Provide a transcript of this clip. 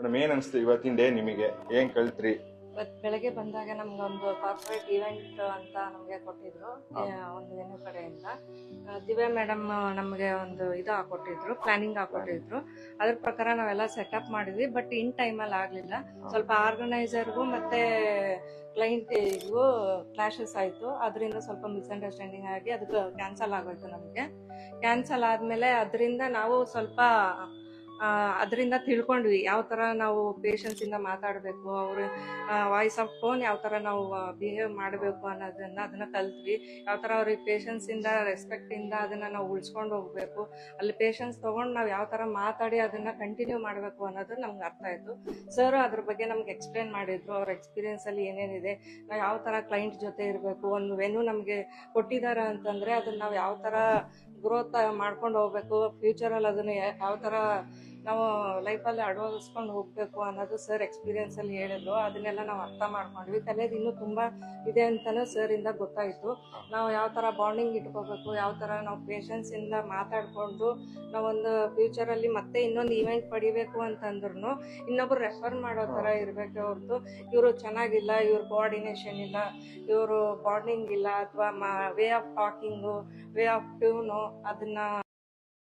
Madam ಏನ್ ಅನ್ಸ್ತು ಇವತ್ತಿನ ಡೇ ನಿಮಗೆ? ಏನ್ ಕಲ್ತ್ರಿ? ಇವತ್ತು ಬೆಳಗ್ಗೆ ಬಂದಾಗ ನಮ್ಗೊಂದು ಕಾರ್ಪೊರೇಟ್ ಇವೆಂಟ್ ಅಂತ ನಮಗೆ ಕೊಟ್ಟಿದ್ರು ಒಂದು ವೆನ್ಯೂ ಕಡೆಯಿಂದ. ದಿವ್ಯಾ ಮೇಡಮ್ ನಮಗೆ ಒಂದು ಇದು ಹಾಕೊಟ್ಟಿದ್ರು, ಪ್ಲಾನಿಂಗ್ ಹಾಕೊಟ್ಟಿದ್ರು. ಅದ್ರ ಪ್ರಕಾರ ನಾವೆಲ್ಲ ಸೆಟಪ್ ಮಾಡಿದ್ವಿ. ಬಟ್ ಇನ್ ಟೈಮಲ್ಲಿ ಆಗಲಿಲ್ಲ. ಸ್ವಲ್ಪ ಆರ್ಗನೈಸರ್ಗೂ ಮತ್ತೆ ಕ್ಲೈಂಟಿಗೂ ಕ್ಲಾಶಸ್ ಆಯಿತು. ಅದರಿಂದ ಸ್ವಲ್ಪ ಮಿಸ್ಅಂಡರ್ಸ್ಟ್ಯಾಂಡಿಂಗ್ ಆಗಿ ಅದಕ್ಕೆ ಕ್ಯಾನ್ಸಲ್ ಆಗೋಯ್ತು. ನಮಗೆ ಕ್ಯಾನ್ಸಲ್ ಆದಮೇಲೆ ಅದರಿಂದ ನಾವು ಸ್ವಲ್ಪ ಅದರಿಂದ ತಿಳ್ಕೊಂಡ್ವಿ ಯಾವ ಥರ ನಾವು ಪೇಷಂಟ್ಸಿಂದ ಮಾತಾಡಬೇಕು, ಅವ್ರ ವಾಯ್ಸ್ ಆಫ್ ಟೋನ್ ಯಾವ ಥರ ನಾವು ಬಿಹೇವ್ ಮಾಡಬೇಕು ಅದನ್ನು ಕಲ್ತ್ವಿ. ಯಾವ ಥರ ಅವ್ರಿಗೆ ಪೇಷಂಟ್ಸಿಂದ ರೆಸ್ಪೆಕ್ಟಿಂದ ಅದನ್ನು ನಾವು ಉಳಿಸ್ಕೊಂಡು ಹೋಗಬೇಕು, ಅಲ್ಲಿ ಪೇಷಂಟ್ಸ್ ತೊಗೊಂಡು ನಾವು ಯಾವ ಥರ ಮಾತಾಡಿ ಅದನ್ನು ಕಂಟಿನ್ಯೂ ಮಾಡಬೇಕು ಅನ್ನೋದು ನಮ್ಗೆ ಅರ್ಥ ಆಯಿತು. ಸರ್ ಅದ್ರ ಬಗ್ಗೆ ನಮ್ಗೆ ಎಕ್ಸ್ಪ್ಲೇನ್ ಮಾಡಿದ್ರು. ಅವ್ರ ಎಕ್ಸ್ಪೀರಿಯೆನ್ಸಲ್ಲಿ ಏನೇನಿದೆ, ನಾವು ಯಾವ ಥರ ಕ್ಲೈಂಟ್ ಜೊತೆ ಇರಬೇಕು, ಒಂದು ವೆನ್ಯೂ ನಮಗೆ ಕೊಟ್ಟಿದ್ದಾರೆ ಅಂತಂದರೆ ಅದನ್ನು ನಾವು ಯಾವ ಥರ ಗ್ರೋತ್ ಮಾಡ್ಕೊಂಡು ಹೋಗ್ಬೇಕು, ಫ್ಯೂಚರಲ್ಲಿ ಅದನ್ನು ಯಾವ ಥರ ನಾವು ಲೈಫಲ್ಲಿ ಅಳವಡಿಸ್ಕೊಂಡು ಹೋಗಬೇಕು ಅನ್ನೋದು ಸರ್ ಎಕ್ಸ್ಪೀರಿಯೆನ್ಸಲ್ಲಿ ಹೇಳಿದ್ರು. ಅದನ್ನೆಲ್ಲ ನಾವು ಅರ್ಥ ಮಾಡ್ಕೊಂಡ್ವಿ. ಕಲಿಯೋದು ಇನ್ನೂ ತುಂಬ ಇದೆ ಅಂತಲೂ ಸರಿಂದ ಗೊತ್ತಾಯಿತು. ನಾವು ಯಾವ ಥರ ಬಾಂಡಿಂಗ್ ಇಟ್ಕೋಬೇಕು, ಯಾವ ಥರ ನಾವು ಪೇಷಂಟ್ಸಿಂದ ಮಾತಾಡಿಕೊಂಡು ನಾವೊಂದು ಫ್ಯೂಚರಲ್ಲಿ ಮತ್ತೆ ಇನ್ನೊಂದು ಇವೆಂಟ್ ಪಡಿಬೇಕು ಅಂತಂದ್ರೂ ಇನ್ನೊಬ್ರು ರೆಫರ್ ಮಾಡೋ ಥರ ಇರಬೇಕು ಹೊರತು ಇವರು ಚೆನ್ನಾಗಿಲ್ಲ, ಇವ್ರ ಕೋಆರ್ಡಿನೇಷನ್ ಇಲ್ಲ, ಇವರು ಬಾಂಡಿಂಗ್ ಇಲ್ಲ, ಅಥವಾ way of talking, way of tune ಅದನ್ನು